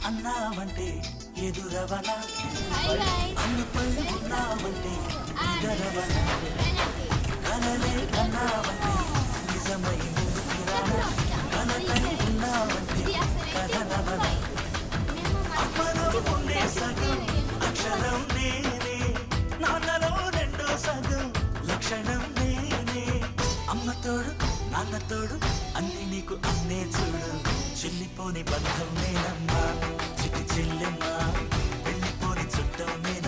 అన్నావంటే ఎదురవన అన్నిపై ఉన్నావంటే ఎదరవన కలలే కన్నావంటే నిజమై ముందుకు రాన కలకై ఉన్నావంటే కలనవన అమ్మలో ఉండే సగం అక్షరం నేనే నాన్నలో రెండో సగం లక్షణం నేనే అమ్మ తోడు నాన్న తోడు అన్ని నీకు అన్నే చూడు చెల్లిపోని బంధం నేనమ్మా చిటి చెల్లెమ్మా వెళ్ళిపోని చుట్టం నేనమ్మా